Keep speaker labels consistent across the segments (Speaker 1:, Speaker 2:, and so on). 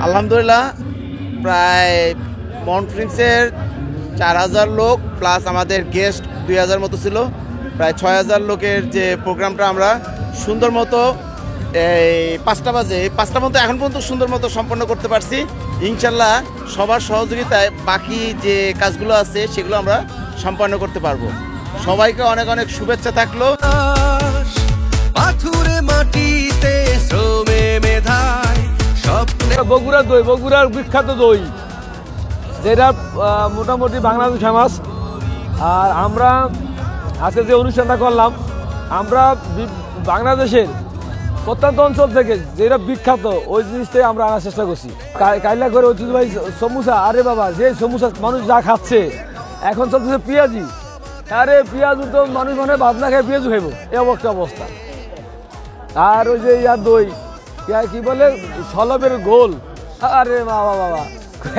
Speaker 1: আলহামদুলিল্লাহ প্রায় মন্ট্রিমসের 4000 লোক প্লাস আমাদের গেস্ট 2000 মতো ছিল, প্রায় 6000 লোকের যে প্রোগ্রামটা আমরা সুন্দর মতো এই 5টা বাজে 5টা মতো এখন পর্যন্ত সুন্দর মতো সম্পন্ন করতে পারছি। ইনশাল্লাহ সবার সহযোগিতায় বাকি যে কাজগুলো আছে সেগুলো আমরা সম্পন্ন করতে পারবো। সবাইকে অনেক অনেক শুভেচ্ছা থাকলো।
Speaker 2: বগুড়ার দই, বগুড়ার বিখ্যাত দই, যেটা মোটামুটি বাংলাদেশ ফেমাস। আর আমরা আজকে যে অনুষ্ঠানটা করলাম, আমরা বাংলাদেশের প্রত্যন্ত অঞ্চল থেকে যেটা বিখ্যাত ওই জিনিসটাই আমরা আনার চেষ্টা করছি। কাইলা করে ঐতিহ্যবাহী সমুসা, আরে বাবা যে সমুসা মানুষ যা খাচ্ছে, এখন চলতেছে পেঁয়াজি। আরে পেঁয়াজু তো মানুষ মানে ভাত না খায় পেঁয়াজু খাইব, এই অবস্থা। আর ওই যে ইয়ার দই কি বলে সলবের গোল, আরে বাবা বাবা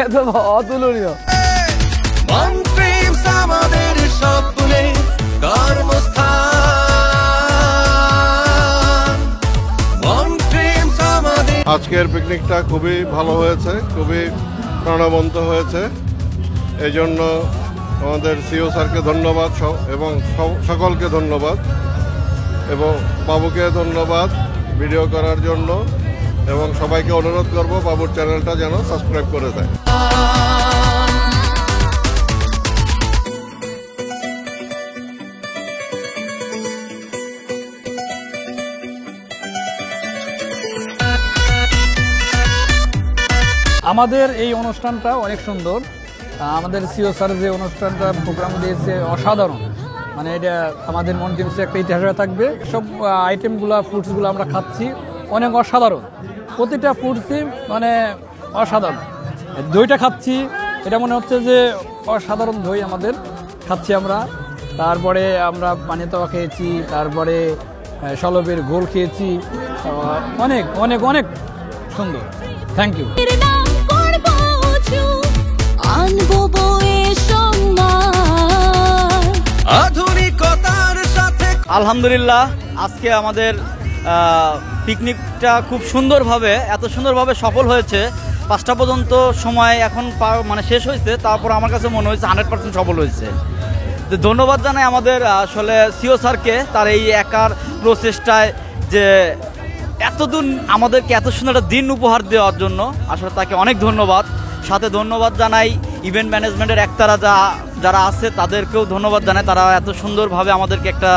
Speaker 2: এত অতুলনীয়।
Speaker 3: আজকের পিকনিকটা খুবই ভালো হয়েছে, খুবই প্রাণবন্ত হয়েছে। এই জন্য আমাদের সিও স্যারকে ধন্যবাদ এবং সকলকে ধন্যবাদ, এবং বাবুকে ধন্যবাদ ভিডিও করার জন্য, এবং সবাইকে অনুরোধ করব বাবুর চ্যানেলটা যেন সাবস্ক্রাইব করে দেয়।
Speaker 4: আমাদের এই অনুষ্ঠানটা অনেক সুন্দর। আমাদের সিও স্যার যে অনুষ্ঠানটা প্রোগ্রাম দিয়েছে অসাধারণ, মানে এটা আমাদের মন্ট্রিমসে একটা ইতিহাস হয়ে থাকবে। সব আইটেমগুলো ফ্রুটসগুলো আমরা খাচ্ছি অনেক অসাধারণ, প্রতিটা ফ্রুটসই মানে অসাধারণ। দইটা খাচ্ছি, এটা মনে হচ্ছে যে অসাধারণ দই আমাদের খাচ্ছি আমরা। তারপরে আমরা পানিতাওয়া খেয়েছি, তারপরে সলবের গোল খেয়েছি, অনেক অনেক অনেক সুন্দর। Thank you.
Speaker 5: আলহামদুলিল্লাহ আজকে আমাদের পিকনিকটা খুব সুন্দরভাবে এত সুন্দরভাবে সফল হয়েছে। 5টা পর্যন্ত সময় এখন মানে শেষ হয়েছে, তারপর আমার কাছে মনে হয়েছে 100% সফল হয়েছে। তো ধন্যবাদ জানাই আমাদের আসলে সিও স্যারকে, তার এই একার প্রচেষ্টায় যে এতদিন আমাদেরকে এত সুন্দর একটা দিন উপহার দেওয়ার জন্য আসলে তাকে অনেক ধন্যবাদ। সাথে ধন্যবাদ জানাই ইভেন্ট ম্যানেজমেন্টের একতারা যারা আছে তাদেরকেও ধন্যবাদ জানাই, তারা এত সুন্দরভাবে আমাদেরকে একটা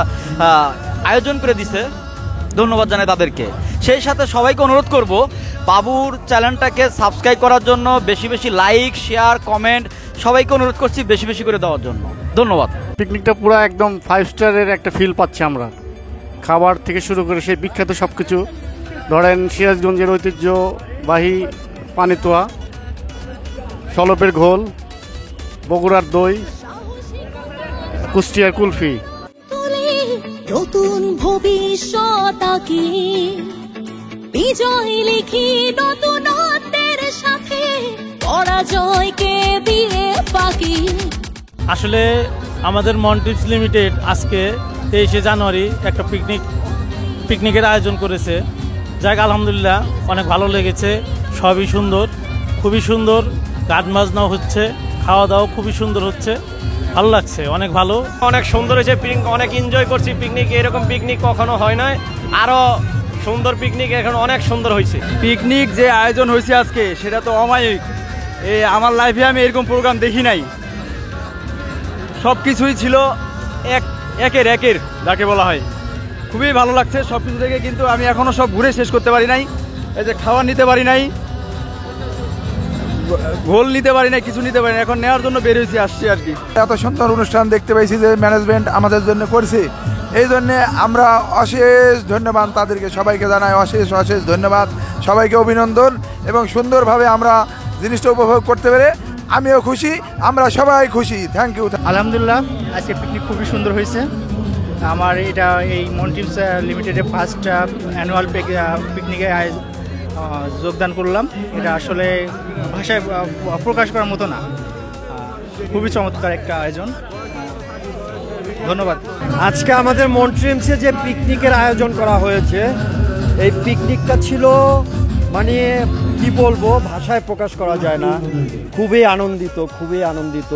Speaker 5: আয়োজন করে দিছে, ধন্যবাদ জানাই তাদেরকে। সেই সাথে সবাইকে অনুরোধ করব বাবুর চ্যানেলটাকে সাবস্ক্রাইব করার জন্য, বেশি বেশি লাইক শেয়ার কমেন্ট সবাইকে অনুরোধ করছি বেশি বেশি করে দেওয়ার জন্য। ধন্যবাদ।
Speaker 6: পিকনিকটা পুরো একদম 5 স্টারের একটা ফিল পাচ্ছি আমরা, খাবার থেকে শুরু করে সেই বিখ্যাত সব কিছু। ধরেন সিরাজগঞ্জের ঐতিহ্যবাহী পানিতোয়া, সলপের ঘোল, বগুড়ার দই, কুষ্টিয়ার কুলফি।
Speaker 7: নতুন ভবিষ্যৎ আঁকি, বিজয় লিখি নতুনত্বের সাথে, পরাজয়কে দিয়ে বাকি।
Speaker 8: আসলে আমাদের মন্ট্রিমস লিমিটেড আজকে 23শে জানুয়ারি একটা পিকনিকের আয়োজন করেছে। যাক আলহামদুলিল্লাহ অনেক ভালো লেগেছে, সবই সুন্দর, খুবই সুন্দর। গান বাজনাও হচ্ছে, খাওয়া দাওয়া খুবই সুন্দর হচ্ছে, ভালো লাগছে, অনেক ভালো,
Speaker 9: অনেক সুন্দর হয়েছে। পিকনিক অনেক এনজয় করছি, পিকনিক এরকম পিকনিক কখনো হয় না, আরো সুন্দর পিকনিক এখন অনেক সুন্দর হয়েছে।
Speaker 2: পিকনিক যে আয়োজন হয়েছে আজকে সেটা তো অমায়িক, আমার লাইফে আমি এরকম প্রোগ্রাম দেখি নাই। সব কিছুই ছিল একের যাকে বলা হয়, খুবই ভালো লাগছে সব কিছু থেকে। কিন্তু আমি এখনো সব ঘুরে শেষ করতে পারি নাই, এই যে খাবার নিতে পারি নাই, গোল নিতে পারি না, কিছু নিতে পারি না, এখন নেওয়ার জন্য বের হয়েছি, আসছি আর কি।
Speaker 10: এত সুন্দর অনুষ্ঠান দেখতে পাইছি যে ম্যানেজমেন্ট আমাদের জন্য করছে, এই জন্যে আমরা অশেষ ধন্যবাদ তাদেরকে, সবাইকে জানাই অশেষ ধন্যবাদ, সবাইকে অভিনন্দন। এবং সুন্দরভাবে আমরা জিনিসটা উপভোগ করতে পেরে আমিও খুশি, আমরা সবাই খুশি। Thank you.
Speaker 11: আলহামদুলিল্লাহ আজকে পিকনিক খুবই সুন্দর হয়েছে। আমার এটা এই মন্ট্রিমস লিমিটেডের ফার্স্ট অ্যানুয়াল পিকনিকে যোগদান করলাম। এটা আসলে ভাষায় প্রকাশ করার মতো না, খুবই চমৎকার একটা আয়োজন। ধন্যবাদ।
Speaker 12: আজকে আমাদের মন্ট্রিমসে যে পিকনিকের আয়োজন করা হয়েছে, এই পিকনিকটা ছিল মানে কি বলবো, ভাষায় প্রকাশ করা যায় না। খুবই আনন্দিত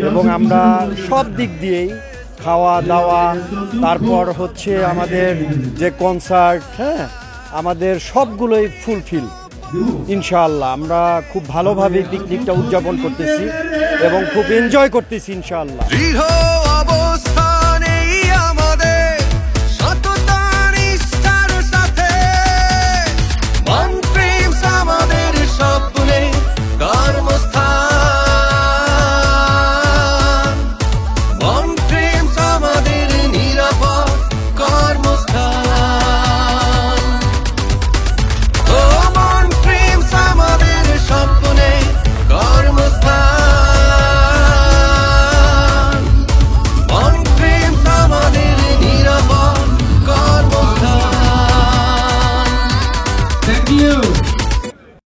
Speaker 12: এবং আমরা সব দিক দিয়েই খাওয়া দাওয়া, তারপর হচ্ছে আমাদের যে কনসার্ট, হ্যাঁ, আমাদের সবগুলোই ফুলফিল। ইনশাআল্লাহ আমরা খুব ভালোভাবে পিকনিকটা উদযাপন করতেছি এবং খুব এনজয় করতেছি ইনশাআল্লাহ।